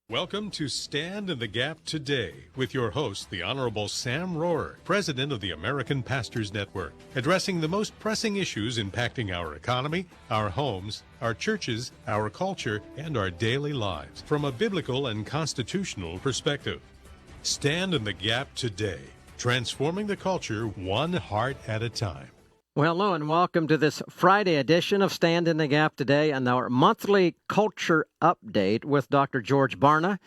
Welcome to Stand in the Gap Today with your host, the Honorable Sam Rohrer, President of the American Pastors Network, addressing the most pressing issues impacting our economy, our homes, our churches, our culture, and our daily lives from a biblical and constitutional perspective. Stand in the Gap Today, transforming the culture one heart at a time. Well, hello and welcome to this Friday edition of Stand in the Gap Today and our monthly culture update with Dr. George Barna,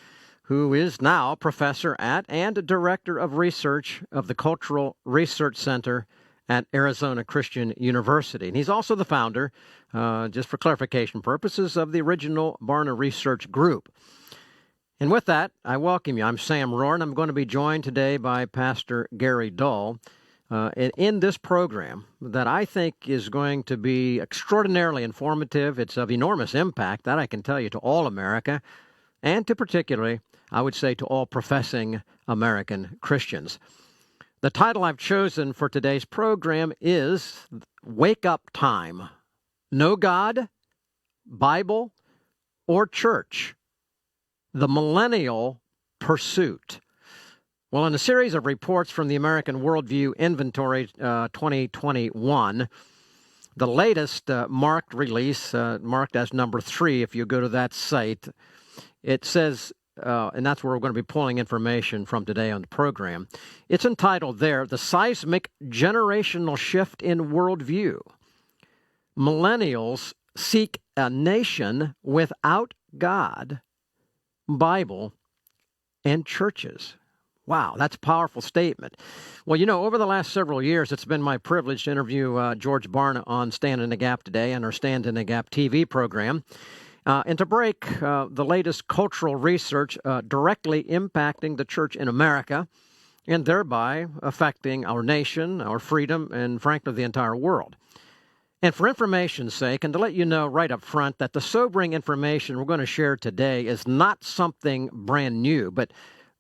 who is now professor at and director of research of the Cultural Research Center at Arizona Christian University. And he's also the founder, just for clarification purposes, of the original Barna Research Group. And with that, I welcome you. I'm Sam Rohrer, and I'm going to be joined today by Pastor Gary Dull. In this program that I think is going to be extraordinarily informative. It's of enormous impact, that I can tell you, to all America, and to particularly, I would say, to all professing American Christians. The title I've chosen for today's program is Wake Up Time. No God, Bible, or Church. The Millennial Pursuit. Well, in a series of reports from the American Worldview Inventory 2021, the latest marked release, marked as number 3 if you go to that site, it says, and that's where we're going to be pulling information from today on the program, it's entitled there, The Seismic Generational Shift in Worldview. Millennials Seek a Nation Without God, Bible, and Churches. Wow, that's a powerful statement. Well, you know, over the last several years, it's been my privilege to interview George Barna on Stand in the Gap Today and our Stand in the Gap TV program, and to break the latest cultural research directly impacting the church in America and thereby affecting our nation, our freedom, and frankly, the entire world. And for information's sake, and to let you know right up front that the sobering information we're going to share today is not something brand new, but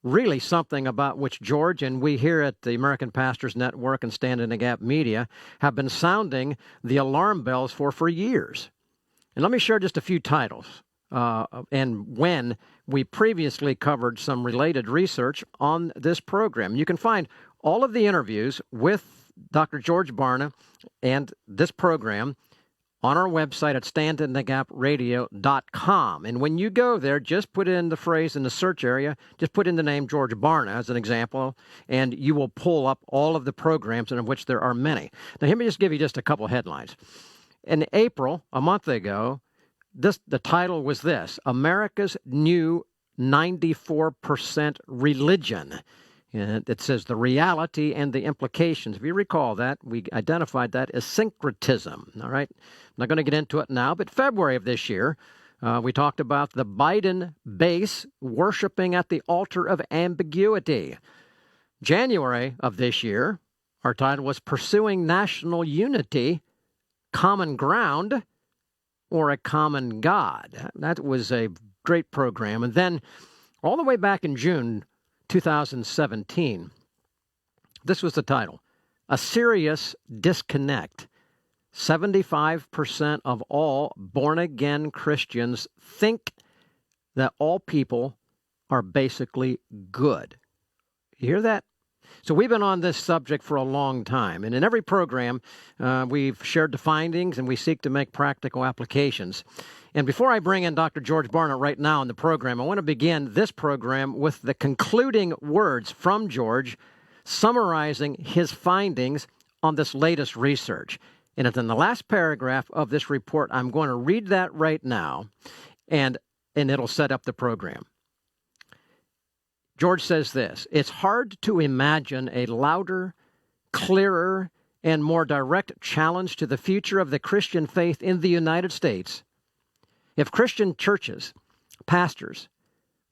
really something about which George and we here at the American Pastors Network and Stand in the Gap Media have been sounding the alarm bells for years. And let me share just a few titles and when we previously covered some related research on this program. You can find all of the interviews with Dr. George Barna and this program on our website at standinthegapradio.com. And when you go there, just put in the phrase in the search area, just put in the name George Barna as an example, and you will pull up all of the programs, and of which there are many. Now, let me just give you just a couple headlines. In April, a month ago, the title was this, America's New 94% Religion. And it says the reality and the implications. If you recall that, we identified that as syncretism. All right. I'm not going to get into it now, but February of this year, we talked about the Biden base worshiping at the altar of ambiguity. January of this year, our title was Pursuing National Unity, Common Ground, or a Common God. That was a great program. And then all the way back in June 2017. This was the title, A Serious Disconnect. 75% of all born-again Christians think that all people are basically good. You hear that? So we've been on this subject for a long time, and in every program, we've shared the findings, and we seek to make practical applications. And before I bring in Dr. George Barna right now in the program, I want to begin this program with the concluding words from George summarizing his findings on this latest research. And it's in the last paragraph of this report. I'm going to read that right now, and it'll set up the program. George says this, it's hard to imagine a louder, clearer, and more direct challenge to the future of the Christian faith in the United States. If Christian churches, pastors,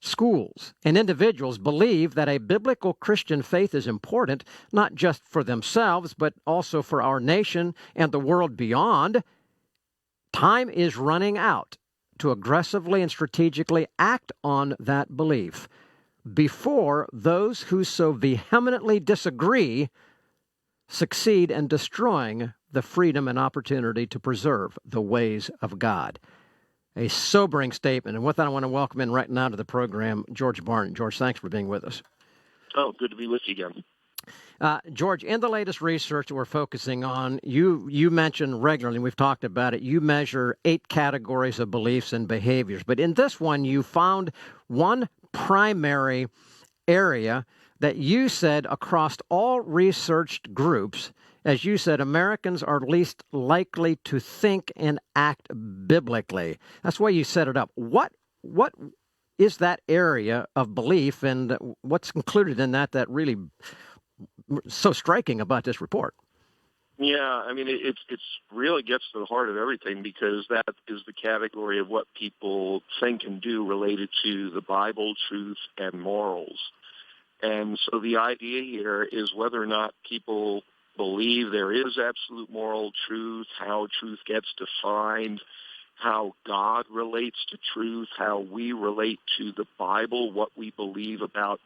schools, and individuals believe that a biblical Christian faith is important, not just for themselves, but also for our nation and the world beyond, time is running out to aggressively and strategically act on that belief before those who so vehemently disagree succeed in destroying the freedom and opportunity to preserve the ways of God. A sobering statement. And with that, I want to welcome in right now to the program George Barna. George, thanks for being with us. Oh, good to be with you again. George, in the latest research that we're focusing on, you mentioned regularly, and we've talked about it, you measure 8 categories of beliefs and behaviors. But in this one, you found one primary area that you said across all researched groups, as you said, Americans are least likely to think and act biblically. That's the way you set it up. What is that area of belief, and what's included in that really so striking about this report? Yeah, I mean, it's really gets to the heart of everything, because that is the category of what people think and do related to the Bible, truth, and morals. And so the idea here is whether or not people believe there is absolute moral truth, how truth gets defined, how God relates to truth, how we relate to the Bible, what we believe about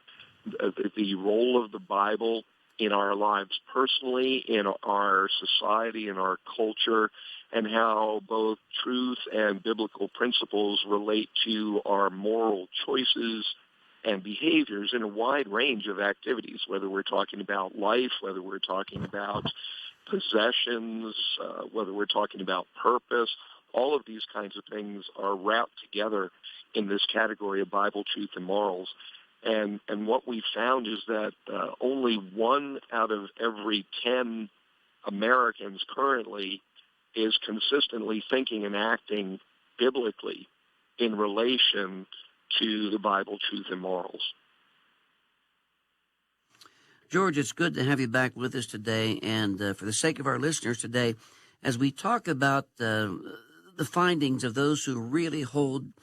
the role of the Bible in our lives personally, in our society, in our culture, and how both truth and biblical principles relate to our moral choices and behaviors in a wide range of activities, whether we're talking about life, whether we're talking about possessions, whether we're talking about purpose. All of these kinds of things are wrapped together in this category of Bible, truth, and morals. And what we found is that only 1 out of every 10 Americans currently is consistently thinking and acting biblically in relation to the Bible, truth, and morals. George, it's good to have you back with us today. And for the sake of our listeners today, as we talk about the findings of those who really hold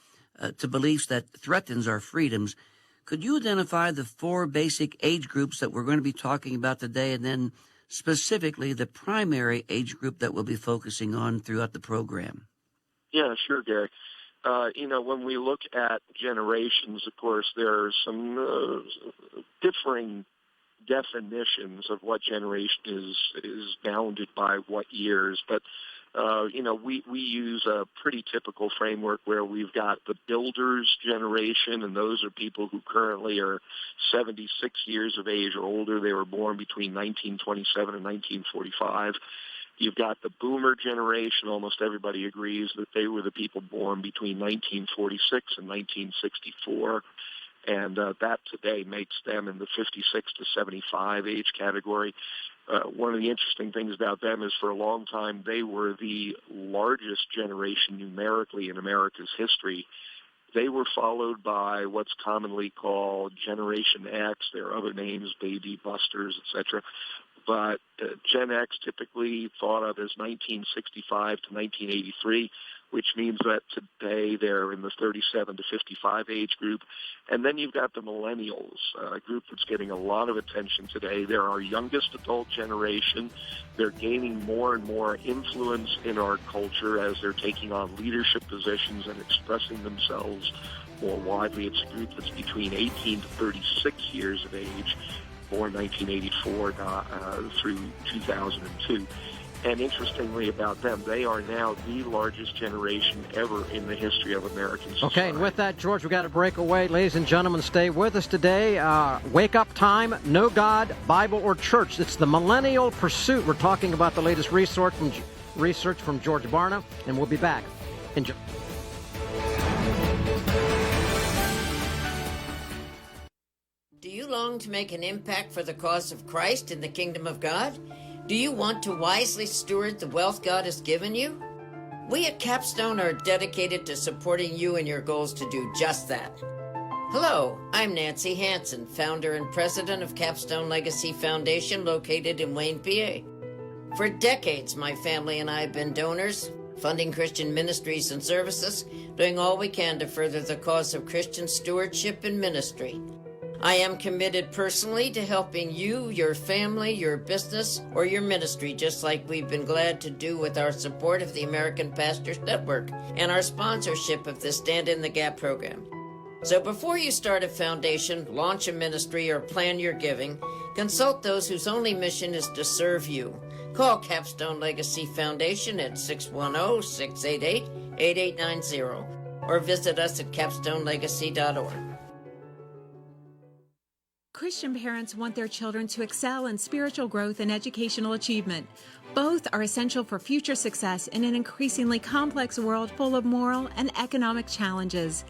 to beliefs that threatens our freedoms, could you identify the 4 basic age groups that we're going to be talking about today, and then specifically the primary age group that we'll be focusing on throughout the program? Yeah, sure, Gary. When we look at generations, of course, there are some differing definitions of what generation is bounded by what years. But, we use a pretty typical framework where we've got the builders generation, and those are people who currently are 76 years of age or older. They were born between 1927 and 1945. You've got the boomer generation. Almost everybody agrees that they were the people born between 1946 and 1964. And that today makes them in the 56 to 75 age category. One of the interesting things about them is for a long time they were the largest generation numerically in America's history. They were followed by what's commonly called Generation X. There are other names, baby busters, etc. But Gen X typically thought of as 1965 to 1983, which means that today they're in the 37 to 55 age group. And then you've got the Millennials, a group that's getting a lot of attention today. They're our youngest adult generation. They're gaining more and more influence in our culture as they're taking on leadership positions and expressing themselves more widely. It's a group that's between 18 to 36 years of age, born 1984 through 2002. And interestingly about them, they are now the largest generation ever in the history of American society. Okay, and with that, George, we've got to break away. Ladies and gentlemen, stay with us today. Wake up time, no God, Bible, or church. It's the millennial pursuit. We're talking about the latest research from George Barna, and we'll be back. Enjoy. Do you long to make an impact for the cause of Christ in the kingdom of God? Do you want to wisely steward the wealth God has given you? We at Capstone are dedicated to supporting you in your goals to do just that. Hello, I'm Nancy Hansen, founder and president of Capstone Legacy Foundation located in Wayne, PA. For decades, my family and I have been donors, funding Christian ministries and services, doing all we can to further the cause of Christian stewardship and ministry. I am committed personally to helping you, your family, your business, or your ministry, just like we've been glad to do with our support of the American Pastors Network and our sponsorship of the Stand in the Gap program. So before you start a foundation, launch a ministry, or plan your giving, consult those whose only mission is to serve you. Call Capstone Legacy Foundation at 610-688-8890. or visit us at capstonelegacy.org. Christian parents want their children to excel in spiritual growth and educational achievement. Both are essential for future success in an increasingly complex world full of moral and economic challenges.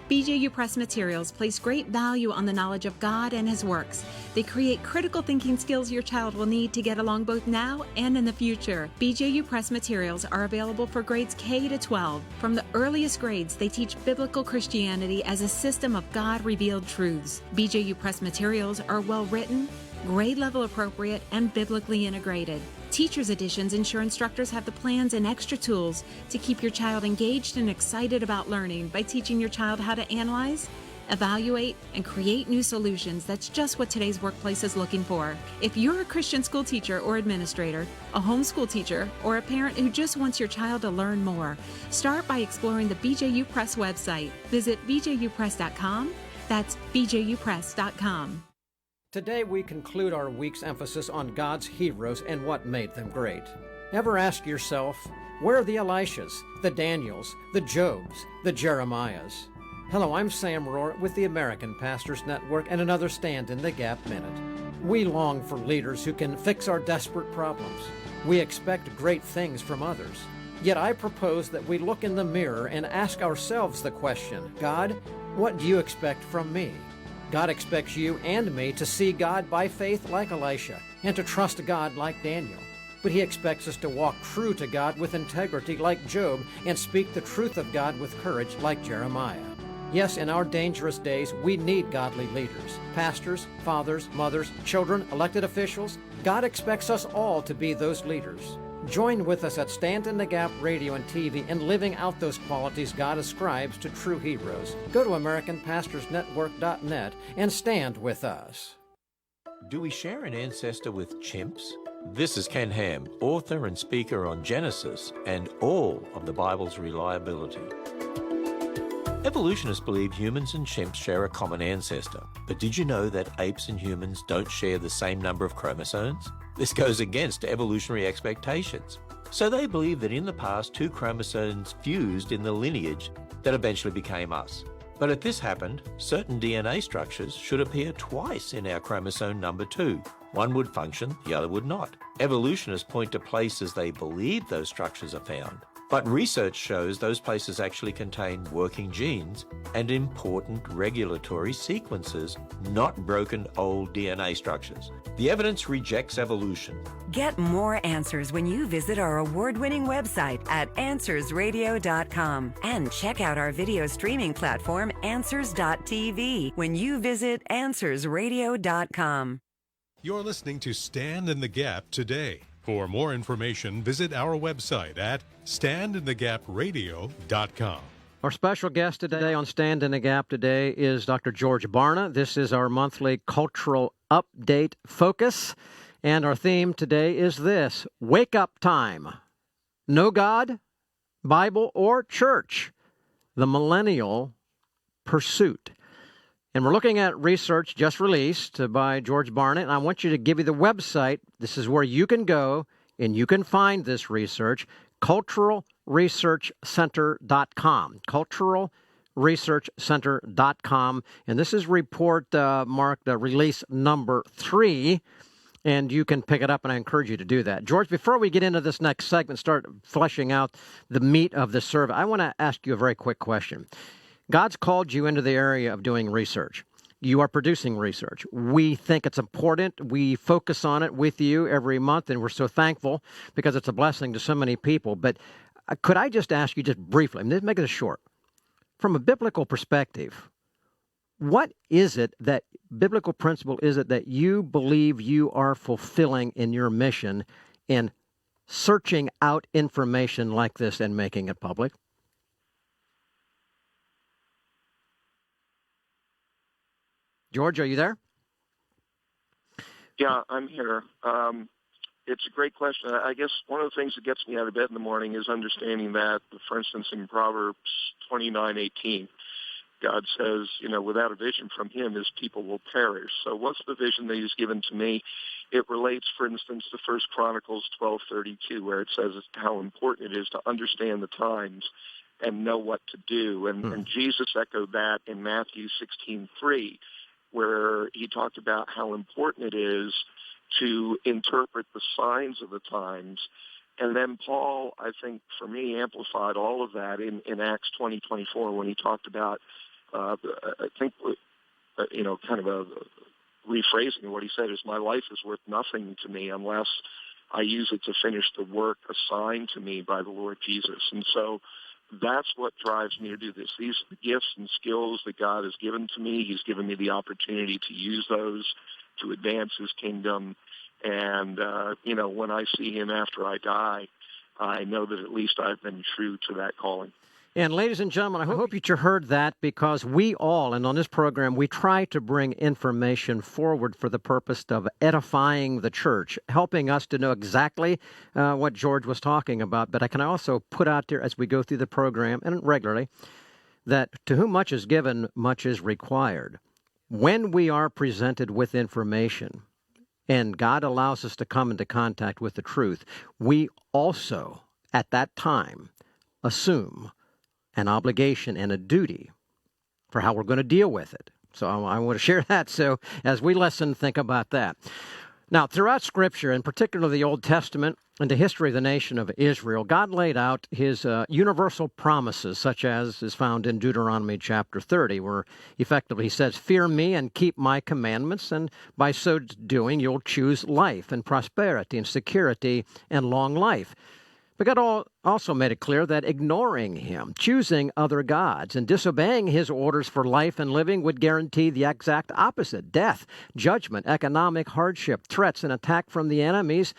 BJU Press materials place great value on the knowledge of God and His works. They create critical thinking skills your child will need to get along both now and in the future. BJU Press materials are available for grades K to 12. From the earliest grades, they teach biblical Christianity as a system of God-revealed truths. BJU Press materials are well written, grade level appropriate, and biblically integrated. Teacher's editions ensure instructors have the plans and extra tools to keep your child engaged and excited about learning by teaching your child how to analyze, evaluate, and create new solutions. That's just what today's workplace is looking for. If you're a Christian school teacher or administrator, a homeschool teacher, or a parent who just wants your child to learn more, start by exploring the BJU Press website. Visit bjupress.com. That's bjupress.com. Today we conclude our week's emphasis on God's heroes and what made them great. Ever ask yourself, where are the Elishas, the Daniels, the Jobs, the Jeremiahs? Hello, I'm Sam Rohrer with the American Pastors Network and another Stand in the Gap Minute. We long for leaders who can fix our desperate problems. We expect great things from others. Yet I propose that we look in the mirror and ask ourselves the question, God, what do you expect from me? God expects you and me to see God by faith like Elisha and to trust God like Daniel. But He expects us to walk true to God with integrity like Job and speak the truth of God with courage like Jeremiah. Yes, in our dangerous days, we need godly leaders, pastors, fathers, mothers, children, elected officials. God expects us all to be those leaders. Join with us at Stand in the Gap Radio and TV in living out those qualities God ascribes to true heroes. Go to AmericanPastorsNetwork.net and stand with us. Do we share an ancestor with chimps? This is Ken Ham, author and speaker on Genesis and all of the Bible's reliability. Evolutionists believe humans and chimps share a common ancestor. But did you know that apes and humans don't share the same number of chromosomes? This goes against evolutionary expectations. So they believe that in the past, 2 chromosomes fused in the lineage that eventually became us. But if this happened, certain DNA structures should appear twice in our chromosome number 2. One would function, the other would not. Evolutionists point to places they believe those structures are found. But research shows those places actually contain working genes and important regulatory sequences, not broken old DNA structures. The evidence rejects evolution. Get more answers when you visit our award-winning website at AnswersRadio.com. And check out our video streaming platform, Answers.tv, when you visit AnswersRadio.com. You're listening to Stand in the Gap today. For more information, visit our website at standinthegapradio.com. Our special guest today on Stand in the Gap today is Dr. George Barna. This is our monthly cultural update focus, and our theme today is this: wake up time. No God, Bible, or church. The Millennial Pursuit. And we're looking at research just released by George Barna, and I want you to give you the website. This is where you can go and you can find this research, culturalresearchcenter.com, culturalresearchcenter.com. And this is report marked release number 3, and you can pick it up, and I encourage you to do that. George, before we get into this next segment, start fleshing out the meat of the survey, I want to ask you a very quick question. God's called you into the area of doing research. You are producing research. We think it's important. We focus on it with you every month, and we're so thankful because it's a blessing to so many people. But could I just ask you just briefly, and make it short, from a biblical perspective, what is it that, biblical principle is it that you believe you are fulfilling in your mission in searching out information like this and making it public? George, are you there? Yeah, I'm here. It's a great question. I guess one of the things that gets me out of bed in the morning is understanding that, for instance, in Proverbs 29:18, God says, without a vision from Him, His people will perish. So what's the vision that He's given to me? It relates, for instance, to 1 Chronicles 12:32, where it says how important it is to understand the times and know what to do. And Jesus echoed that in Matthew 16:3, where he talked about how important it is to interpret the signs of the times. And then Paul, I think, for me, amplified all of that in Acts 20:24 when he talked about, I think, kind of a rephrasing of what he said is, my life is worth nothing to me unless I use it to finish the work assigned to me by the Lord Jesus. And so that's what drives me to do this. These are the gifts and skills that God has given to me. He's given me the opportunity to use those to advance his kingdom. And, when I see him after I die, I know that at least I've been true to that calling. And ladies and gentlemen, I hope you heard that, because we all, and on this program, we try to bring information forward for the purpose of edifying the church, helping us to know exactly what George was talking about. But I can also put out there as we go through the program, and regularly, that to whom much is given, much is required. When we are presented with information, and God allows us to come into contact with the truth, we also, at that time, assume an obligation and a duty for how we're going to deal with it. So I want to share that. So as we listen, think about that. Now, throughout Scripture, and particularly the Old Testament and the history of the nation of Israel, God laid out his universal promises, such as is found in Deuteronomy chapter 30, where effectively he says, "Fear me and keep my commandments, and by so doing you'll choose life and prosperity and security and long life." But God also made it clear that ignoring him, choosing other gods, and disobeying his orders for life and living would guarantee the exact opposite: death, judgment, economic hardship, threats, and attack from the enemies.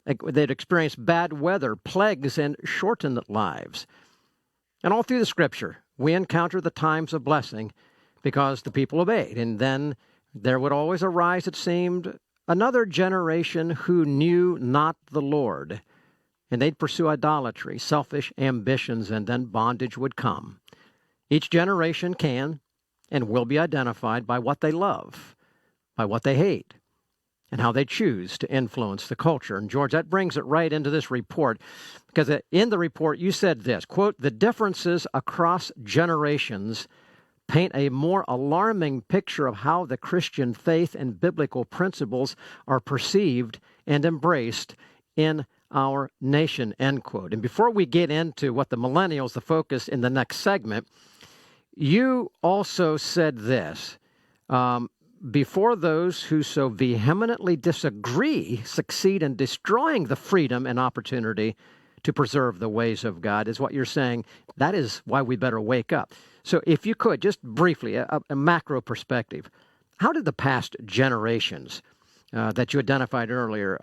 They'd experience bad weather, plagues, and shortened lives. And all through the Scripture, we encounter the times of blessing because the people obeyed. And then there would always arise, it seemed, another generation who knew not the Lord. And they'd pursue idolatry, selfish ambitions, and then bondage would come. Each generation can and will be identified by what they love, by what they hate, and how they choose to influence the culture. And George, that brings it right into this report, because in the report you said this, quote, "The differences across generations paint a more alarming picture of how the Christian faith and biblical principles are perceived and embraced in our nation," end quote. And before we get into what the millennials, the focus in the next segment, you also said this, before those who so vehemently disagree succeed in destroying the freedom and opportunity to preserve the ways of God, is what you're saying. That is why we better wake up. So if you could, just briefly, a macro perspective, how did the past generations that you identified earlier,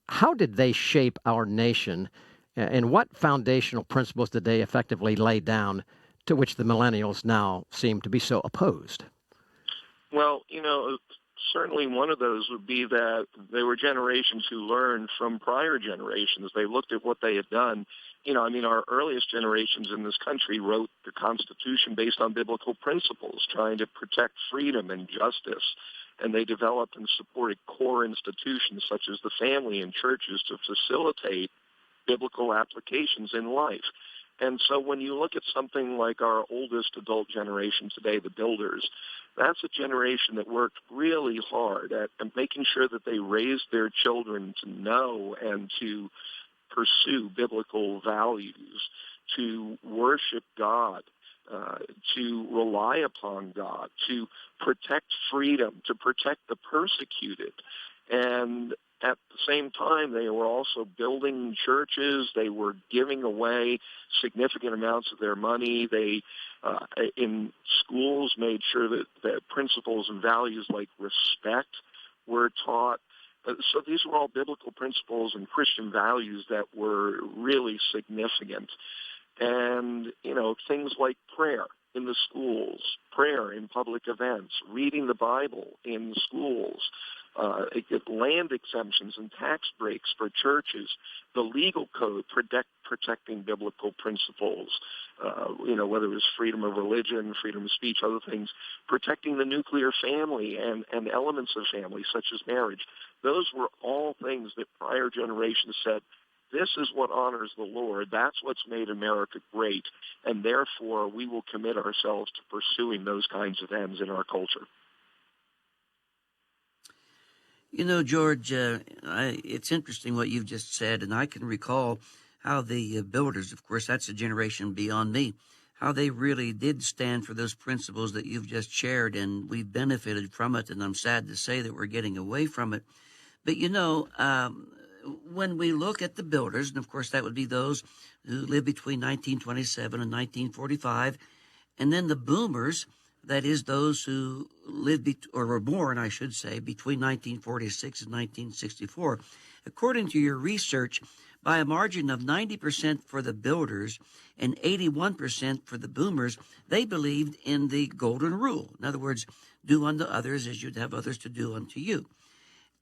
how did they shape our nation, and what foundational principles did they effectively lay down to which the millennials now seem to be so opposed? Well, certainly one of those would be that there were generations who learned from prior generations. They looked at what they had done. Our earliest generations in this country wrote the Constitution based on biblical principles, trying to protect freedom and justice. And they developed and supported core institutions such as the family and churches to facilitate biblical applications in life. And so when you look at something like our oldest adult generation today, the builders, that's a generation that worked really hard at making sure that they raised their children to know and to pursue biblical values, to worship God, to rely upon God, to protect freedom, to protect the persecuted. And at the same time, they were also building churches. They were giving away significant amounts of their money. They, in schools, made sure that principles and values like respect were taught. So these were all biblical principles and Christian values that were really significant. And, things like prayer in the schools, prayer in public events, reading the Bible in schools, land exemptions and tax breaks for churches, the legal code protecting biblical principles, whether it was freedom of religion, freedom of speech, other things, protecting the nuclear family and elements of family, such as marriage. Those were all things that prior generations said, this is what honors the Lord. That's what's made America great. And therefore, we will commit ourselves to pursuing those kinds of ends in our culture. You know, George, it's interesting what you've just said, and I can recall how the builders, of course, that's a generation beyond me, how they really did stand for those principles that you've just shared, and we've benefited from it, and I'm sad to say that we're getting away from it. But, you know, when we look at the builders, and of course that would be those who lived between 1927 and 1945, and then the boomers, that is those who lived or were born, I should say, between 1946 and 1964. According to your research, by a margin of 90% for the builders and 81% for the boomers, they believed in the golden rule. In other words, do unto others as you'd have others to do unto you.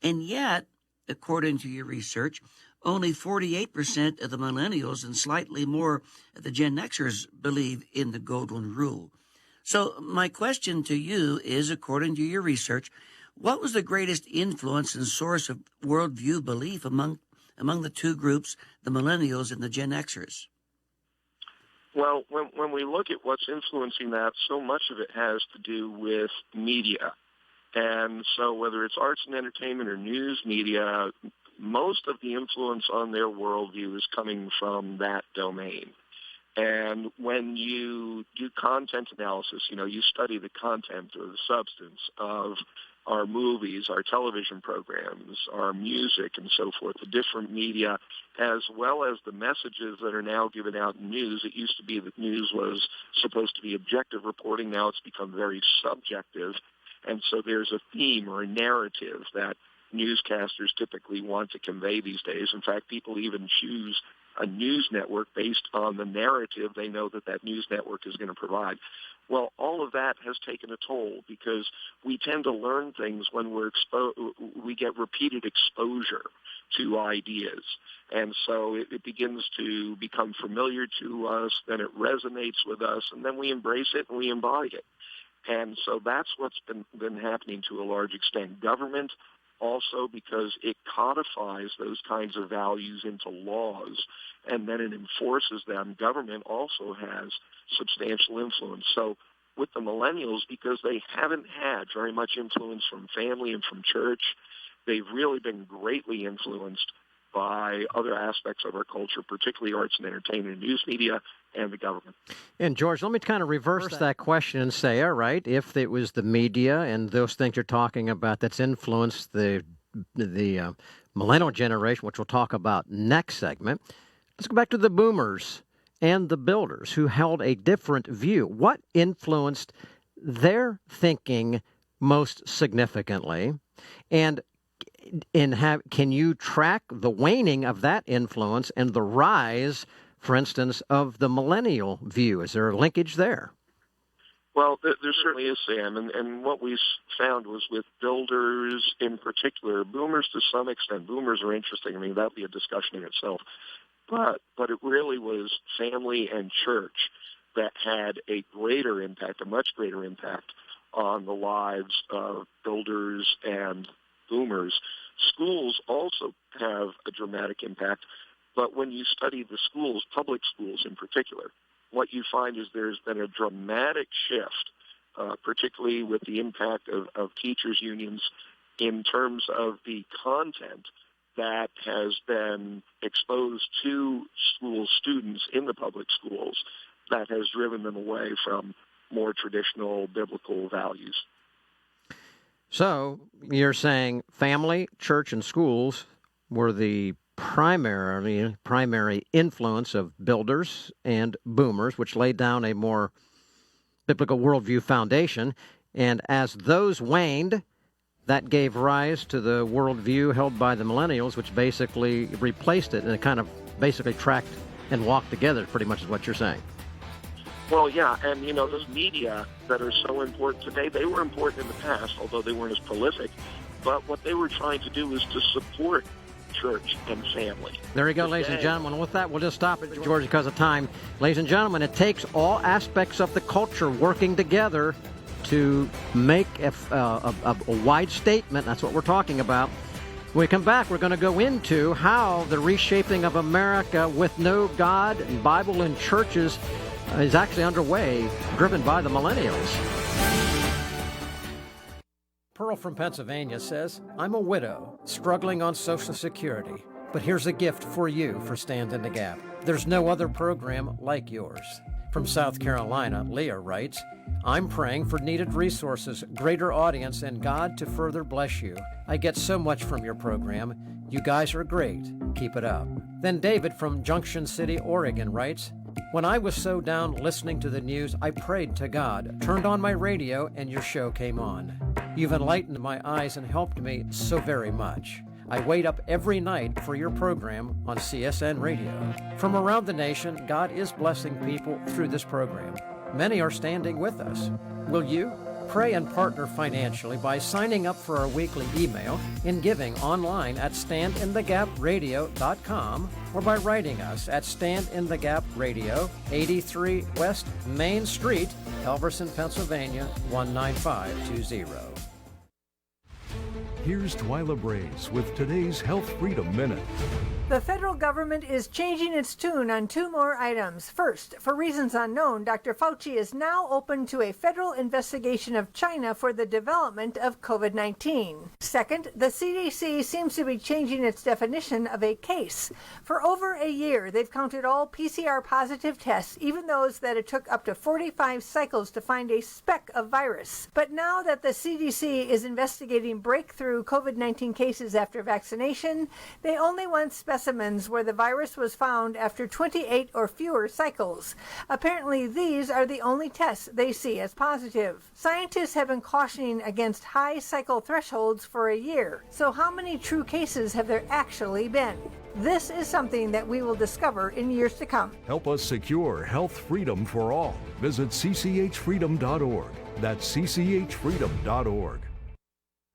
And yet, according to your research, only 48% of the millennials and slightly more of the Gen Xers believe in the golden rule. So my question to you is, according to your research, what was the greatest influence and source of worldview belief among the two groups, the millennials and the Gen Xers? Well, when we look at what's influencing that, so much of it has to do with media. And so whether it's arts and entertainment or news media, most of the influence on their worldview is coming from that domain. And when you do content analysis, you know, you study the content or the substance of our movies, our television programs, our music, and so forth, the different media, as well as the messages that are now given out in news. It used to be that news was supposed to be objective reporting. Now it's become very subjective. And so there's a theme or a narrative that newscasters typically want to convey these days. In fact, people even choose a news network based on the narrative they know that that news network is going to provide. Well, all of that has taken a toll because we tend to learn things when we get repeated exposure to ideas. And so it begins to become familiar to us, then it resonates with us, and then we embrace it and we embody it. And so that's what's been happening to a large extent. Government also, because it codifies those kinds of values into laws and then it enforces them. Government also has substantial influence. So with the millennials, because they haven't had very much influence from family and from church, they've really been greatly influenced by other aspects of our culture, particularly arts and entertainment and news media and the government. And George, let me kind of reverse that question and say, all right, if it was the media and those things you're talking about that's influenced the millennial generation, which we'll talk about next segment, let's go back to the boomers and the builders who held a different view. What influenced their thinking most significantly? And can you track the waning of that influence and the rise, for instance, of the millennial view? Is there a linkage there? Well, there certainly is, Sam, and what we found was with builders in particular, boomers to some extent. Boomers are interesting. I mean, that would be a discussion in itself. But it really was family and church that had a greater impact, a much greater impact on the lives of builders and boomers. Schools also have a dramatic impact, but when you study the schools, public schools in particular, what you find is there's been a dramatic shift, particularly with the impact of teachers' unions in terms of the content that has been exposed to school students in the public schools that has driven them away from more traditional biblical values. So you're saying family, church, and schools were the primary influence of builders and boomers, which laid down a more biblical worldview foundation. And as those waned, that gave rise to the worldview held by the millennials, which basically replaced it, and it kind of basically tracked and walked together, pretty much is what you're saying. Well, yeah, and you know, those media that are so important today, they were important in the past, although they weren't as prolific. But what they were trying to do is to support church and family. There you go, ladies and gentlemen. With that, we'll just stop it, George, because of time. Ladies and gentlemen, it takes all aspects of the culture working together to make a wide statement. That's what we're talking about. When we come back, we're going to go into how the reshaping of America with no God and Bible in churches is actually underway, driven by the millennials. Pearl from Pennsylvania says, I'm a widow, struggling on Social Security, but here's a gift for you for Stand in the Gap. There's no other program like yours. From South Carolina, Leah writes, I'm praying for needed resources, greater audience, and God to further bless you. I get so much from your program. You guys are great. Keep it up. Then David from Junction City, Oregon writes, when I was so down listening to the news, I prayed to God, turned on my radio, and your show came on. You've enlightened my eyes and helped me so very much. I wait up every night for your program on CSN Radio. From around the nation, God is blessing people through this program. Many are standing with us. Will you? Pray and partner financially by signing up for our weekly email and giving online at standinthegapradio.com or by writing us at Stand in the Gap Radio, 83 West Main Street, Elverson, Pennsylvania, 19520. Here's Twyla Brace with today's Health Freedom Minute. The federal government is changing its tune on two more items. First, for reasons unknown, Dr. Fauci is now open to a federal investigation of China for the development of COVID-19. Second, the CDC seems to be changing its definition of a case. For over a year, they've counted all PCR positive tests, even those that it took up to 45 cycles to find a speck of virus. But now that the CDC is investigating breakthrough COVID-19 cases after vaccination, they only want specimens where the virus was found after 28 or fewer cycles. Apparently, these are the only tests they see as positive. Scientists have been cautioning against high cycle thresholds for a year. So how many true cases have there actually been? This is something that we will discover in years to come. Help us secure health freedom for all. Visit cchfreedom.org. That's cchfreedom.org.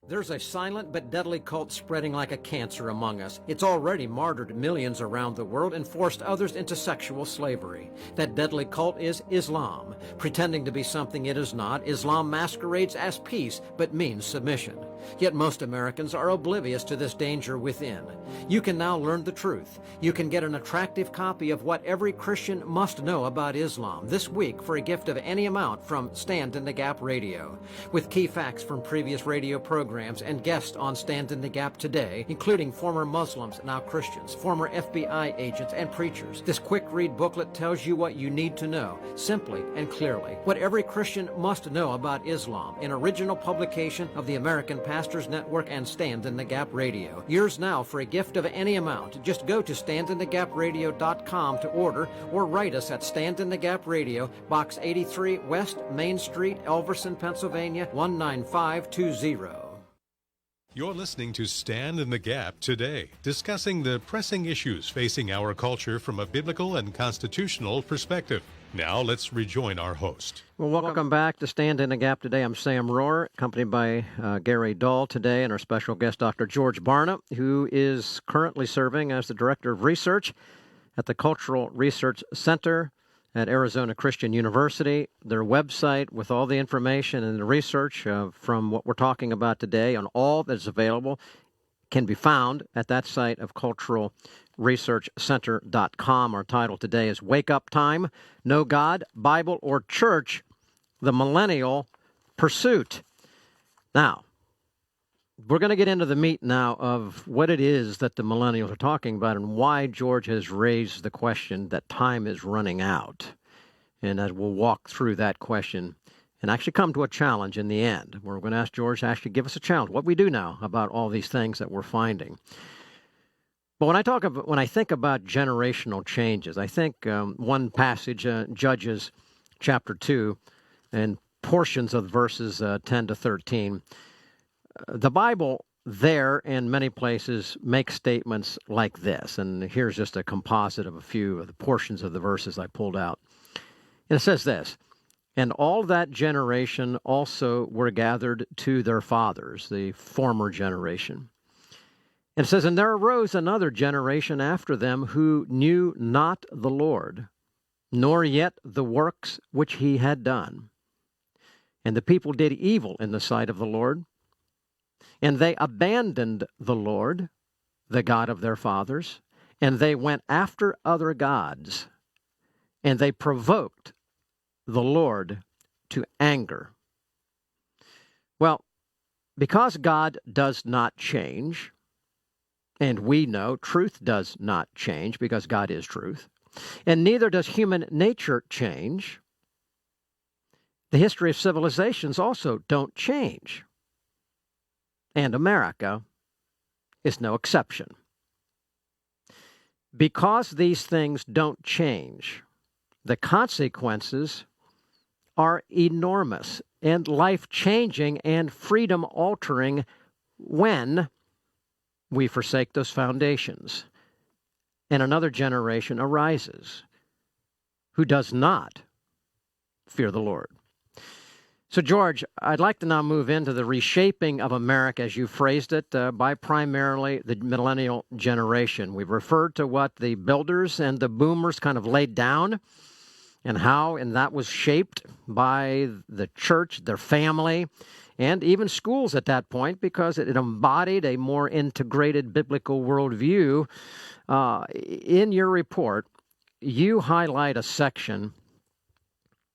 There's a silent but deadly cult spreading like a cancer among us. It's already martyred millions around the world and forced others into sexual slavery. That deadly cult is Islam. Pretending to be something it is not, Islam masquerades as peace but means submission. Yet most Americans are oblivious to this danger within. You can now learn the truth. You can get an attractive copy of What Every Christian Must Know About Islam this week for a gift of any amount from Stand in the Gap Radio. With key facts from previous radio programs and guests on Stand in the Gap today, including former Muslims, now Christians, former FBI agents, and preachers. This quick read booklet tells you what you need to know, simply and clearly. What Every Christian Must Know About Islam, an original publication of the American Pastors Network and Stand in the Gap Radio. Yours now for a gift of any amount. Just go to standinthegapradio.com to order or write us at Stand in the Gap Radio, Box 83 West Main Street, Elverson, Pennsylvania, 19520. You're listening to Stand in the Gap today, discussing the pressing issues facing our culture from a biblical and constitutional perspective. Now let's rejoin our host. Well, welcome back to Stand in the Gap today. I'm Sam Rohrer, accompanied by Gary Dahl today, and our special guest, Dr. George Barna, who is currently serving as the Director of Research at the Cultural Research Center at Arizona Christian University. Their website with all the information and the research from what we're talking about today on all that's available can be found at that site of culturalresearchcenter.com. Our title today is Wake Up Time, No God, Bible, or Church, the Millennial Pursuit. Now, we're going to get into the meat now of what it is that the millennials are talking about and why George has raised the question that time is running out. And as we'll walk through that question and actually come to a challenge in the end. We're going to ask George to actually give us a challenge. What we do now about all these things that we're finding. But when I think about generational changes, I think one passage, Judges chapter 2, and portions of verses 10 to 13, the Bible there in many places makes statements like this. And here's just a composite of a few of the portions of the verses I pulled out. And it says this, and all that generation also were gathered to their fathers, the former generation. And it says, and there arose another generation after them who knew not the Lord, nor yet the works which he had done. And the people did evil in the sight of the Lord. And they abandoned the Lord, the God of their fathers, and they went after other gods, and they provoked the Lord to anger. Well, because God does not change, and we know truth does not change because God is truth, and neither does human nature change, the history of civilizations also don't change. And America is no exception. Because these things don't change, the consequences are enormous and life-changing and freedom-altering when we forsake those foundations and another generation arises who does not fear the Lord. So, George, I'd like to now move into the reshaping of America, as you phrased it, by primarily the millennial generation. We've referred to what the builders and the boomers kind of laid down and how, and that was shaped by the church, their family, and even schools at that point, because it embodied a more integrated biblical worldview. In your report, you highlight a section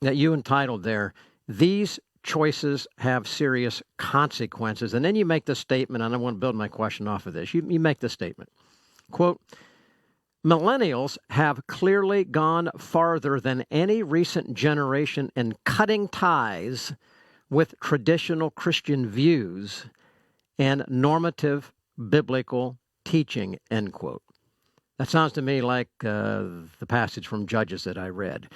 that you entitled there, "These Choices Have Serious Consequences." And then you make the statement, and I want to build my question off of this. You make the statement, quote, "Millennials have clearly gone farther than any recent generation in cutting ties with traditional Christian views and normative biblical teaching," end quote. That sounds to me like the passage from Judges that I read.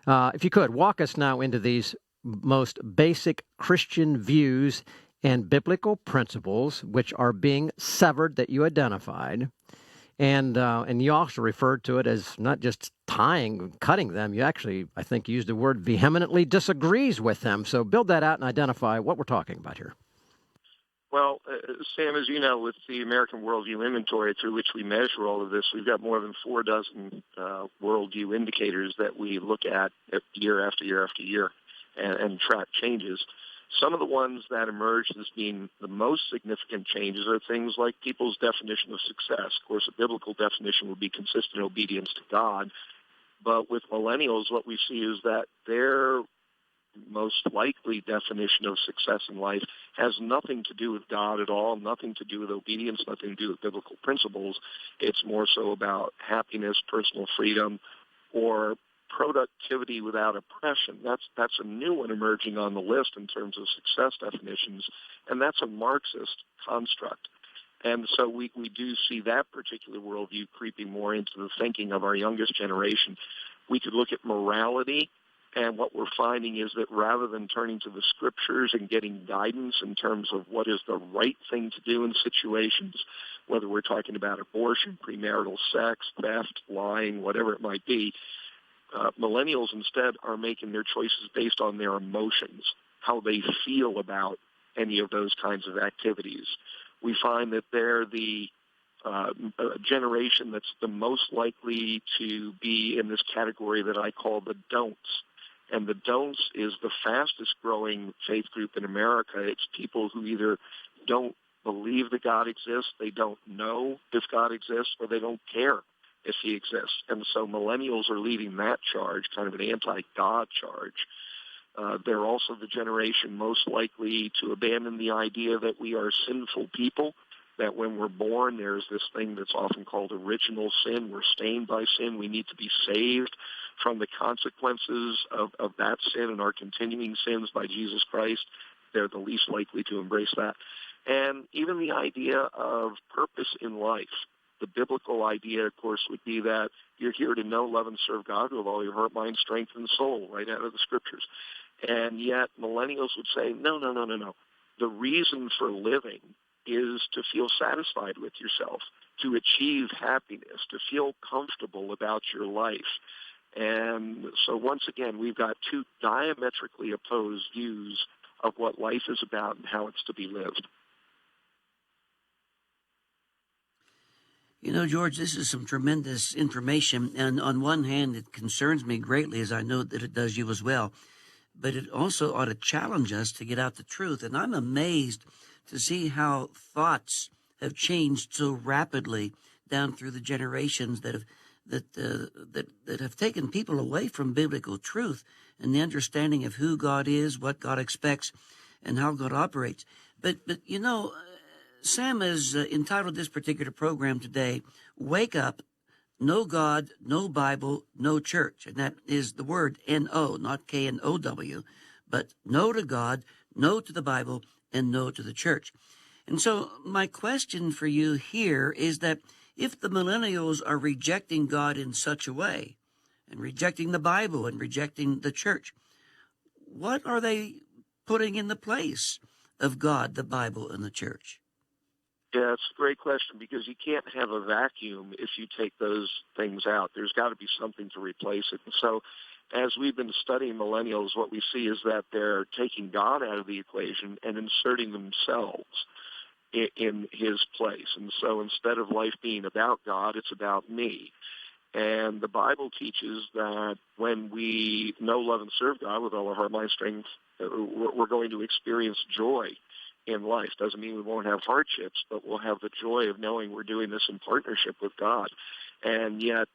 If you could, walk us now into these most basic Christian views and biblical principles which are being severed that you identified. And you also referred to it as not just tying, cutting them. You actually, I think, used the word vehemently disagrees with them. So build that out and identify what we're talking about here. Well, Sam, as you know, with the American Worldview Inventory through which we measure all of this, we've got more than 4 dozen worldview indicators that we look at year after year after year and track changes. Some of the ones that emerged as being the most significant changes are things like people's definition of success. Of course, a biblical definition would be consistent obedience to God. But with millennials, what we see is that their most likely definition of success in life has nothing to do with God at all, nothing to do with obedience, nothing to do with biblical principles. It's more so about happiness, personal freedom, or productivity without oppression. That's a new one emerging on the list in terms of success definitions, and that's a Marxist construct. And so we do see that particular worldview creeping more into the thinking of our youngest generation. We could look at morality, and what we're finding is that rather than turning to the scriptures and getting guidance in terms of what is the right thing to do in situations, whether we're talking about abortion, premarital sex, theft, lying, whatever it might be, millennials instead are making their choices based on their emotions, how they feel about any of those kinds of activities. We find that they're the generation that's the most likely to be in this category that I call the don'ts. And the don'ts is the fastest growing faith group in America. It's people who either don't believe that God exists, they don't know if God exists, or they don't care if he exists. And so millennials are leading that charge, kind of an anti-God charge. They're also the generation most likely to abandon the idea that we are sinful people, that when we're born there's this thing that's often called original sin. We're stained by sin. We need to be saved from the consequences of that sin and our continuing sins by Jesus Christ. They're the least likely to embrace that. And even the idea of purpose in life. The biblical idea, of course, would be that you're here to know, love, and serve God with all your heart, mind, strength, and soul, right out of the scriptures. And yet millennials would say, no. The reason for living is to feel satisfied with yourself, to achieve happiness, to feel comfortable about your life. And so once again, we've got 2 diametrically opposed views of what life is about and how it's to be lived. You know, George, this is some tremendous information, and on one hand, it concerns me greatly, as I know that it does you as well, but it also ought to challenge us to get out the truth. And I'm amazed to see how thoughts have changed so rapidly down through the generations that have taken people away from biblical truth and the understanding of who God is, what God expects, and how God operates. But Sam has entitled this particular program today, Wake Up, No God, No Bible, No Church. And that is the word N-O, not K-N-O-W, but no to God, no to the Bible, and no to the church. And so my question for you here is that if the millennials are rejecting God in such a way, and rejecting the Bible and rejecting the church, what are they putting in the place of God, the Bible, and the church? Yeah, it's a great question, because you can't have a vacuum if you take those things out. There's got to be something to replace it. And so as we've been studying millennials, what we see is that they're taking God out of the equation and inserting themselves in his place. And so instead of life being about God, it's about me. And the Bible teaches that when we know, love, and serve God with all our heart, mind, strength, we're going to experience joy in life. Doesn't mean we won't have hardships, but we'll have the joy of knowing we're doing this in partnership with God. And yet,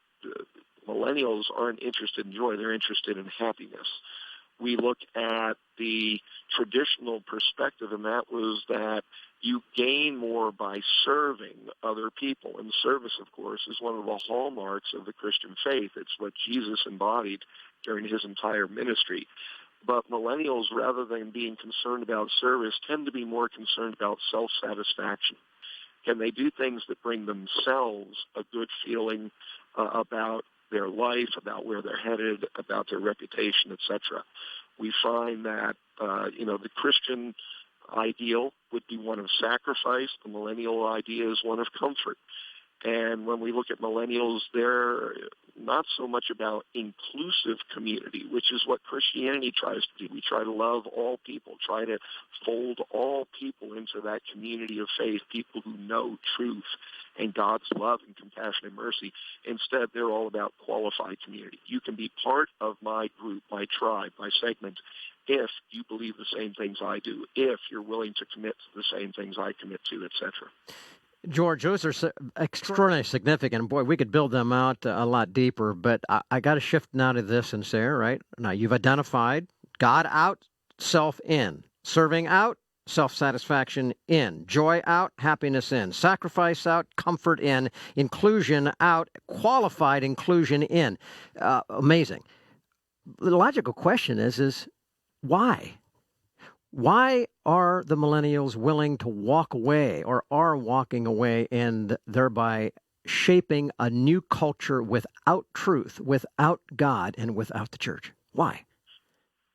millennials aren't interested in joy. They're interested in happiness. We look at the traditional perspective, and that was that you gain more by serving other people. And service, of course, is one of the hallmarks of the Christian faith. It's what Jesus embodied during his entire ministry. But millennials, rather than being concerned about service, tend to be more concerned about self-satisfaction. Can they do things that bring themselves a good feeling about their life, about where they're headed, about their reputation, etc.? We find that, the Christian ideal would be one of sacrifice. The millennial idea is one of comfort. And when we look at millennials, they're not so much about inclusive community, which is what Christianity tries to do. We try to love all people, try to fold all people into that community of faith, people who know truth and God's love and compassion and mercy. Instead, they're all about qualified community. You can be part of my group, my tribe, my segment, if you believe the same things I do, if you're willing to commit to the same things I commit to, etc. George, those are extraordinarily significant. Boy, we could build them out a lot deeper, but I got to shift now to this and say, all right, now you've identified God out, self in, serving out, self-satisfaction in, joy out, happiness in, sacrifice out, comfort in, inclusion out, qualified inclusion in. Amazing. The logical question is why? Why are the millennials willing to walk away or are walking away and thereby shaping a new culture without truth, without God, and without the church? Why?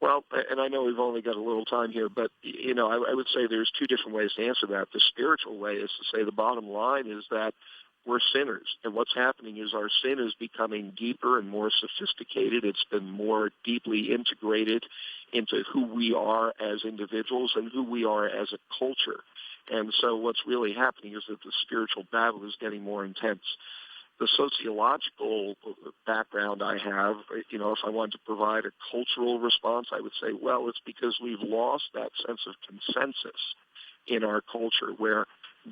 Well, and I know we've only got a little time here, but, I would say there's two different ways to answer that. The spiritual way is to say the bottom line is that we're sinners, and what's happening is our sin is becoming deeper and more sophisticated. It's been more deeply integrated into who we are as individuals and who we are as a culture. And so what's really happening is that the spiritual battle is getting more intense. The sociological background I have, if I wanted to provide a cultural response, I would say, well, it's because we've lost that sense of consensus in our culture, where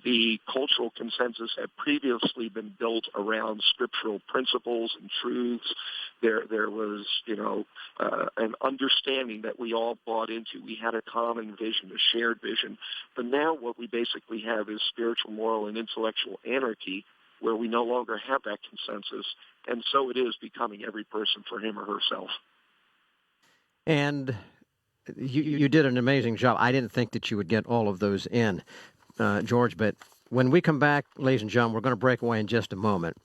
the cultural consensus had previously been built around scriptural principles and truths. There was, an understanding that we all bought into. We had a common vision, a shared vision. But now what we basically have is spiritual, moral, and intellectual anarchy, where we no longer have that consensus. And so it is becoming every person for him or herself. And you did an amazing job. I didn't think that you would get all of those in, George, but when we come back, ladies and gentlemen, we're going to break away in just a moment.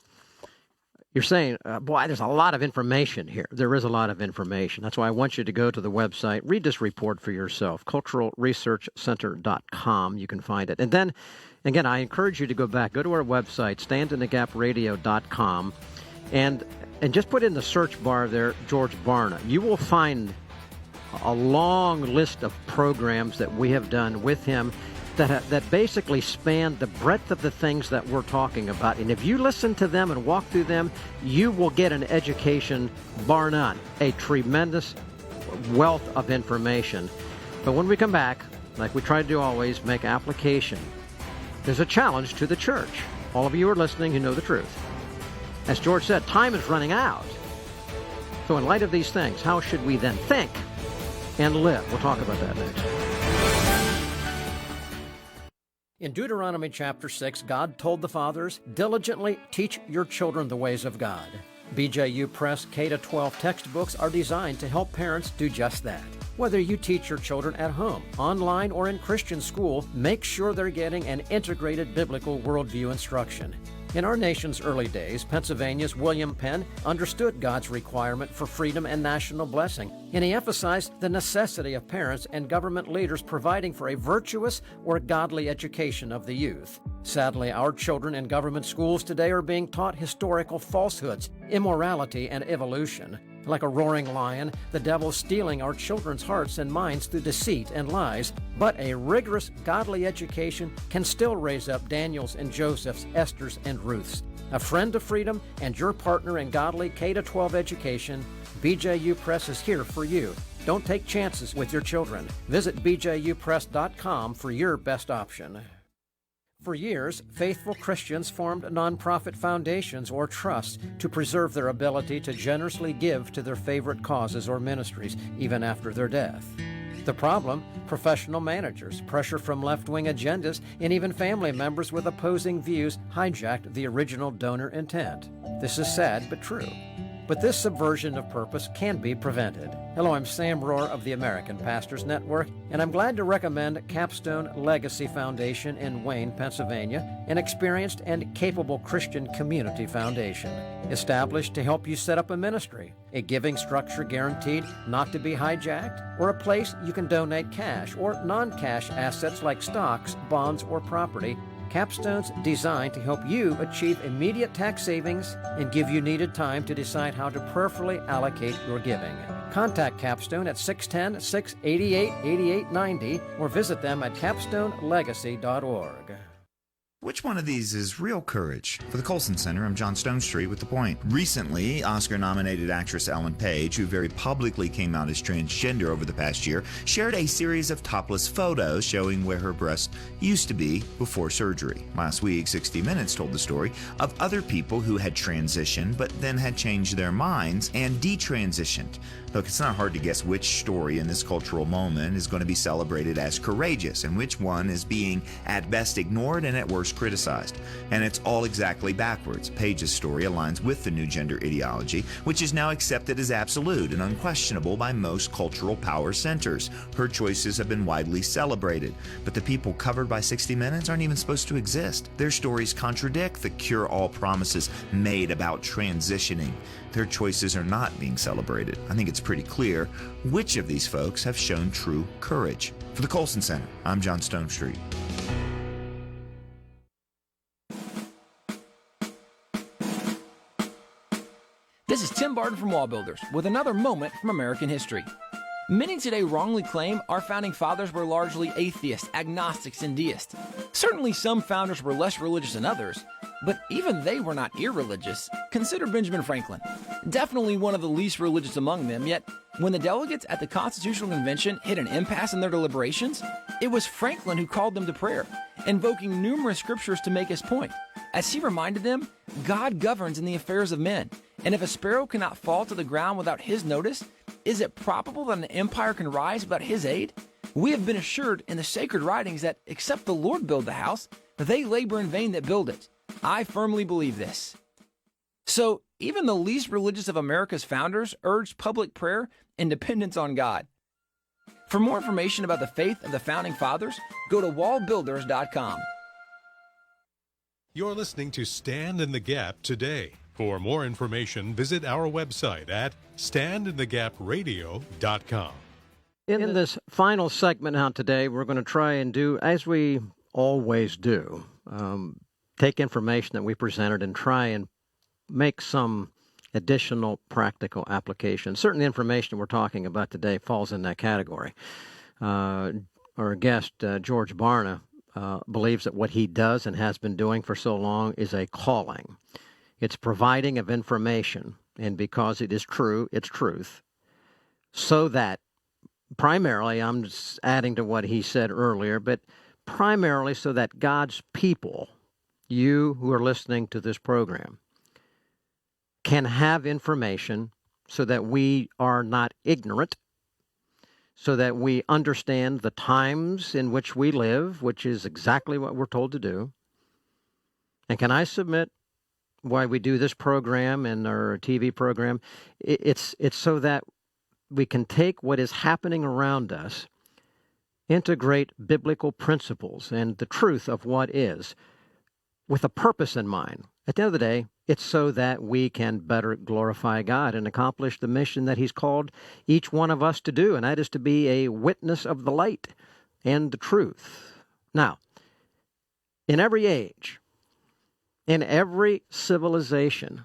You're saying, boy, there's a lot of information here. There is a lot of information. That's why I want you to go to the website, read this report for yourself, culturalresearchcenter.com. You can find it. And then, again, I encourage you to go back, go to our website, standinthegapradio.com, and just put in the search bar there, George Barna. You will find a long list of programs that we have done with him that basically span the breadth of the things that we're talking about. And if you listen to them and walk through them, you will get an education, bar none, a tremendous wealth of information. But when we come back, like we try to do always, make application. There's a challenge to the church. All of you are listening, you know the truth. As George said, time is running out. So in light of these things, how should we then think and live? We'll talk about that next. In Deuteronomy chapter 6, God told the fathers, diligently teach your children the ways of God. BJU Press K-12 textbooks are designed to help parents do just that. Whether you teach your children at home, online, or in Christian school, make sure they're getting an integrated biblical worldview instruction. In our nation's early days, Pennsylvania's William Penn understood God's requirement for freedom and national blessing, and he emphasized the necessity of parents and government leaders providing for a virtuous or godly education of the youth. Sadly, our children in government schools today are being taught historical falsehoods, immorality, and evolution. Like a roaring lion, the devil's stealing our children's hearts and minds through deceit and lies. But a rigorous, godly education can still raise up Daniels and Josephs, Esthers and Ruths. A friend to freedom and your partner in godly K-12 education, BJU Press is here for you. Don't take chances with your children. Visit bjupress.com for your best option. For years, faithful Christians formed nonprofit foundations or trusts to preserve their ability to generously give to their favorite causes or ministries, even after their death. The problem? Professional managers, pressure from left-wing agendas, and even family members with opposing views hijacked the original donor intent. This is sad but true. But this subversion of purpose can be prevented. Hello, I'm Sam Rohrer of the American Pastors Network, and I'm glad to recommend Capstone Legacy Foundation in Wayne, Pennsylvania, an experienced and capable Christian community foundation. Established to help you set up a ministry, a giving structure guaranteed not to be hijacked, or a place you can donate cash or non-cash assets like stocks, bonds, or property. Capstone's designed to help you achieve immediate tax savings and give you needed time to decide how to prayerfully allocate your giving. Contact Capstone at 610-688-8890 or visit them at capstonelegacy.org. Which one of these is real courage? For the Colson Center, I'm John Stonestreet with The Point. Recently, Oscar-nominated actress Ellen Page, who very publicly came out as transgender over the past year, shared a series of topless photos showing where her breast used to be before surgery. Last week, 60 Minutes told the story of other people who had transitioned but then had changed their minds and detransitioned. Look, it's not hard to guess which story in this cultural moment is going to be celebrated as courageous and which one is being at best ignored and at worst criticized. And it's all exactly backwards. Page's story aligns with the new gender ideology, which is now accepted as absolute and unquestionable by most cultural power centers. Her choices have been widely celebrated, but the people covered by 60 Minutes aren't even supposed to exist. Their stories contradict the cure-all promises made about transitioning. Their choices are not being celebrated. I think it's pretty clear which of these folks have shown true courage. For the Colson Center, I'm John Stonestreet. This is Tim Barton from Wall Builders with another moment from American history. Many today wrongly claim our founding fathers were largely atheists, agnostics, and deists. Certainly some founders were less religious than others, but even they were not irreligious. Consider Benjamin Franklin. Definitely one of the least religious among them, yet when the delegates at the Constitutional Convention hit an impasse in their deliberations, it was Franklin who called them to prayer, invoking numerous scriptures to make his point. As he reminded them, God governs in the affairs of men, and if a sparrow cannot fall to the ground without his notice, is it probable that an empire can rise without his aid? We have been assured in the sacred writings that except the Lord build the house, they labor in vain that build it. I firmly believe this. So, even the least religious of America's founders urged public prayer and dependence on God. For more information about the faith of the founding fathers, go to wallbuilders.com. You're listening to Stand in the Gap today. For more information, visit our website at standinthegapradio.com. In this final segment now today, we're going to try and do, as we always do, take information that we presented and try and make some additional practical application. Certainly the information we're talking about today falls in that category. Our guest, George Barna, believes that what he does and has been doing for so long is a calling. It's providing of information, and because it is true, it's truth, so that primarily, I'm just adding to what he said earlier, but primarily so that God's people, you who are listening to this program, can have information so that we are not ignorant, so that we understand the times in which we live, which is exactly what we're told to do. And can I submit why we do this program and our TV program? It's so that we can take what is happening around us, integrate biblical principles and the truth of what is with a purpose in mind. At the end of the day, it's so that we can better glorify God and accomplish the mission that He's called each one of us to do, and that is to be a witness of the light and the truth. Now, in every age, in every civilization,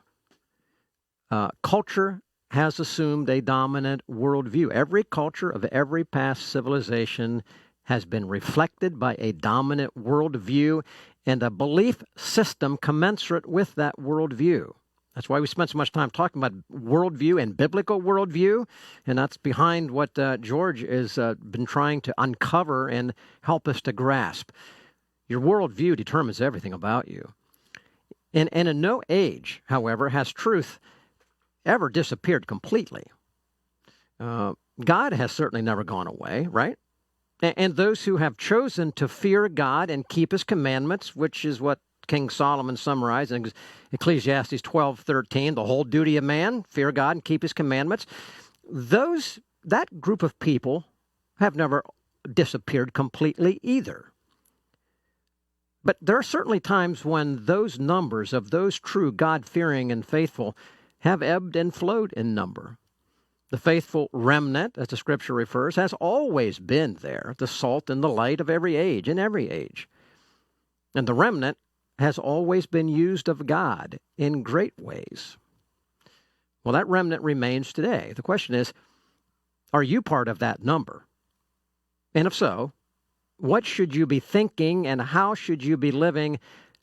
culture has assumed a dominant worldview. Every culture of every past civilization has been reflected by a dominant worldview and a belief system commensurate with that worldview. That's why we spent so much time talking about worldview and biblical worldview, and that's behind what George has been trying to uncover and help us to grasp. Your worldview determines everything about you. And in no age, however, has truth ever disappeared completely. God has certainly never gone away, right? And those who have chosen to fear God and keep His commandments, which is what King Solomon summarized in Ecclesiastes 12:13, the whole duty of man, fear God and keep His commandments, that group of people have never disappeared completely either. But there are certainly times when those numbers of those true God-fearing and faithful have ebbed and flowed in number. The faithful remnant, as the Scripture refers, has always been there, the salt and the light of every age, in every age. And the remnant has always been used of God in great ways. Well, that remnant remains today. The question is, are you part of that number? And if so, what should you be thinking and how should you be living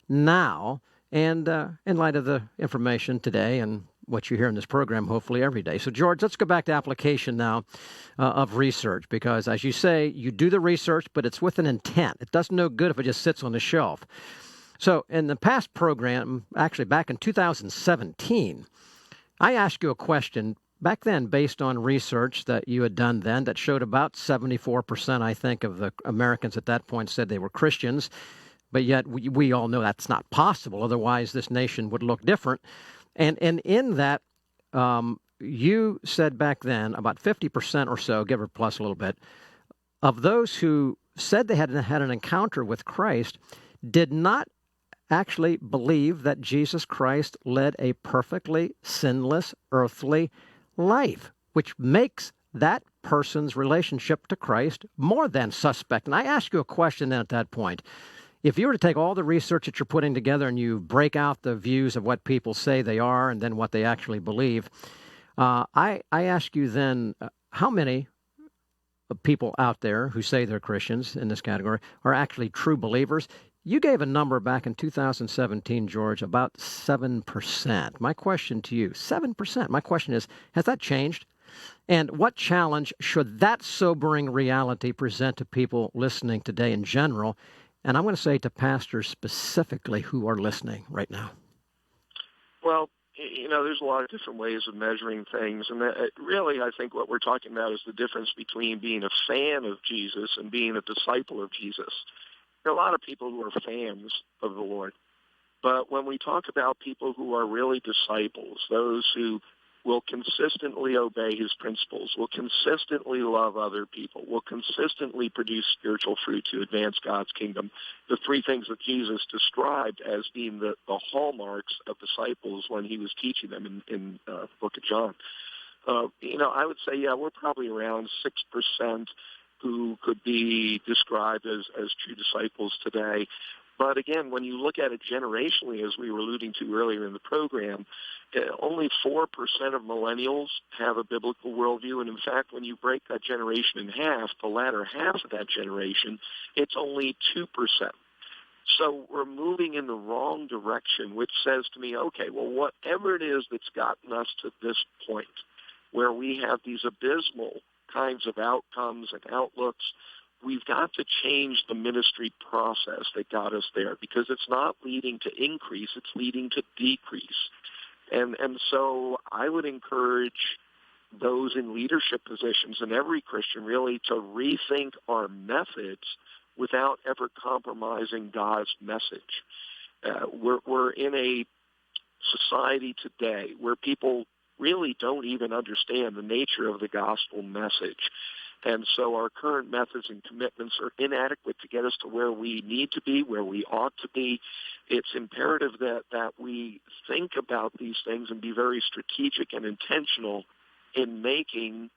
now and in light of the information today and what you hear in this program, hopefully every day. So, George, let's go back to application now of research, because, as you say, you do the research, but it's with an intent. It doesn't no good if it just sits on the shelf. So, in the past program, actually back in 2017, I asked you a question back then based on research that you had done then that showed about 74%, I think, of the Americans at that point said they were Christians, but yet we all know that's not possible. Otherwise, this nation would look different. And in that, you said back then about 50% or so, give or plus a little bit, of those who said they had an encounter with Christ did not actually believe that Jesus Christ led a perfectly sinless earthly life, which makes that person's relationship to Christ more than suspect. And I ask you a question then at that point. If you were to take all the research that you're putting together and you break out the views of what people say they are and then what they actually believe, I ask you then, how many people out there who say they're Christians in this category are actually true believers? You gave a number back in 2017, George, about 7%. My question to you, 7%. My question is, has that changed? And what challenge should that sobering reality present to people listening today in general? And I'm going to say to pastors specifically who are listening right now. Well, there's a lot of different ways of measuring things. And really, I think what we're talking about is the difference between being a fan of Jesus and being a disciple of Jesus. There are a lot of people who are fans of the Lord. But when we talk about people who are really disciples, those who will consistently obey His principles, will consistently love other people, will consistently produce spiritual fruit to advance God's kingdom, the three things that Jesus described as being the hallmarks of disciples when He was teaching them in the book of John. I would say, we're probably around 6% who could be described as true disciples today. But again, when you look at it generationally, as we were alluding to earlier in the program, only 4% of millennials have a biblical worldview. And in fact, when you break that generation in half, the latter half of that generation, it's only 2%. So we're moving in the wrong direction, which says to me, okay, well, whatever it is that's gotten us to this point where we have these abysmal kinds of outcomes and outlooks. We've got to change the ministry process that got us there, because it's not leading to increase, it's leading to decrease. And so I would encourage those in leadership positions and every Christian really to rethink our methods without ever compromising God's message. We're in a society today where people really don't even understand the nature of the gospel message. And so our current methods and commitments are inadequate to get us to where we need to be, where we ought to be. It's imperative that we think about these things and be very strategic and intentional in making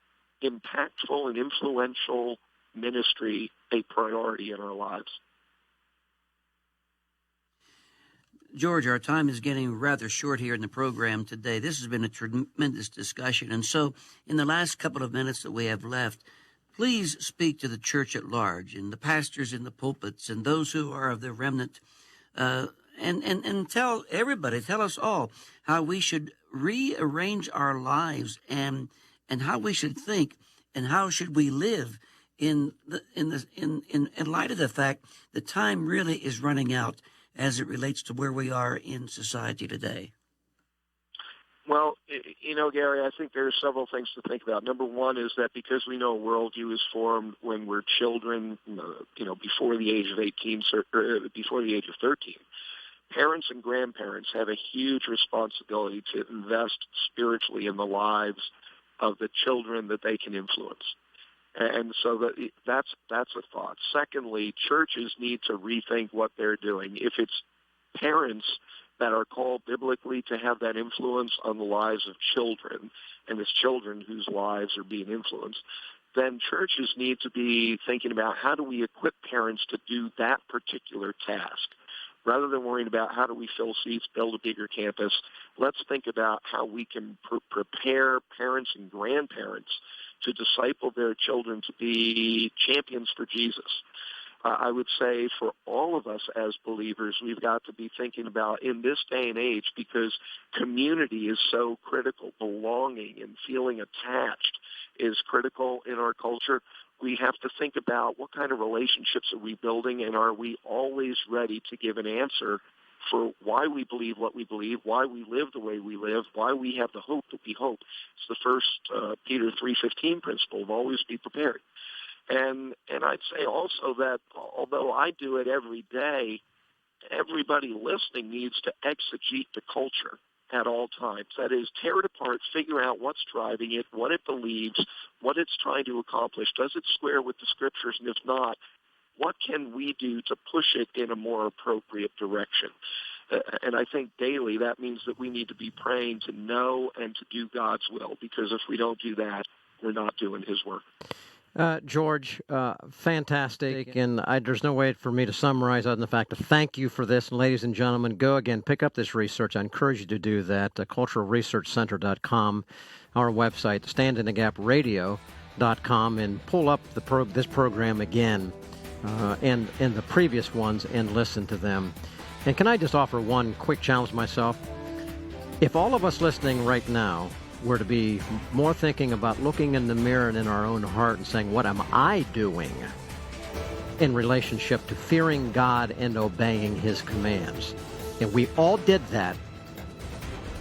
impactful and influential ministry a priority in our lives. George, our time is getting rather short here in the program today. This has been a tremendous discussion. And so in the last couple of minutes that we have left, please speak to the church at large and the pastors in the pulpits and those who are of the remnant, and tell everybody, tell us all how we should rearrange our lives and how we should think and how should we live in light of the fact that time really is running out as it relates to where we are in society today. Well, Gary, I think there are several things to think about. Number one is that because we know a worldview is formed when we're children, before the age of 18, or before the age of 13, parents and grandparents have a huge responsibility to invest spiritually in the lives of the children that they can influence. And so that's a thought. Secondly, churches need to rethink what they're doing. If it's parents that are called biblically to have that influence on the lives of children, and it's children whose lives are being influenced, then churches need to be thinking about how do we equip parents to do that particular task. Rather than worrying about how do we fill seats, build a bigger campus, let's think about how we can prepare parents and grandparents to disciple their children to be champions for Jesus. I would say for all of us as believers, we've got to be thinking about in this day and age, because community is so critical, belonging and feeling attached is critical in our culture. We have to think about what kind of relationships are we building, and are we always ready to give an answer for why we believe what we believe, why we live the way we live, why we have the hope that we hope. It's the first Peter 3:15 principle of always be prepared. And I'd say also that although I do it every day, everybody listening needs to exegete the culture at all times. That is, tear it apart, figure out what's driving it, what it believes, what it's trying to accomplish. Does it square with the scriptures? And if not, what can we do to push it in a more appropriate direction? And I think daily that means that we need to be praying to know and to do God's will, because if we don't do that, we're not doing his work. George, fantastic, and there's no way for me to summarize other than the fact to thank you for this. And ladies and gentlemen, go again, pick up this research. I encourage you to do that. culturalresearchcenter.com, our website, standinthegapradio.com, and pull up this program again and the previous ones and listen to them. And can I just offer one quick challenge myself? If all of us listening right now were to be more thinking about looking in the mirror and in our own heart and saying, what am I doing in relationship to fearing God and obeying his commands? And we all did that,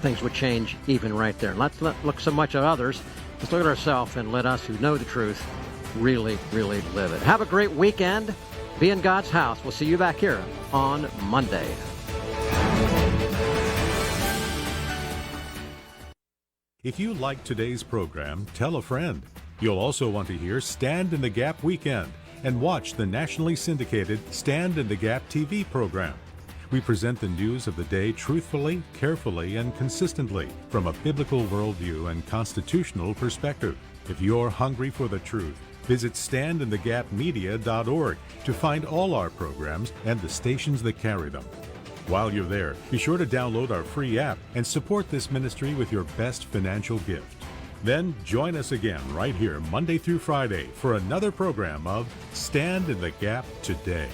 things would change even right there. Let's not look so much at others. Let's look at ourselves and let us who know the truth really, really live it. Have a great weekend. Be in God's house. We'll see you back here on Monday. If you liked today's program, tell a friend. You'll also want to hear Stand in the Gap Weekend and watch the nationally syndicated Stand in the Gap TV program. We present the news of the day truthfully, carefully, and consistently from a biblical worldview and constitutional perspective. If you're hungry for the truth, visit standinthegapmedia.org to find all our programs and the stations that carry them. While you're there, be sure to download our free app and support this ministry with your best financial gift. Then join us again right here Monday through Friday for another program of Stand in the Gap Today.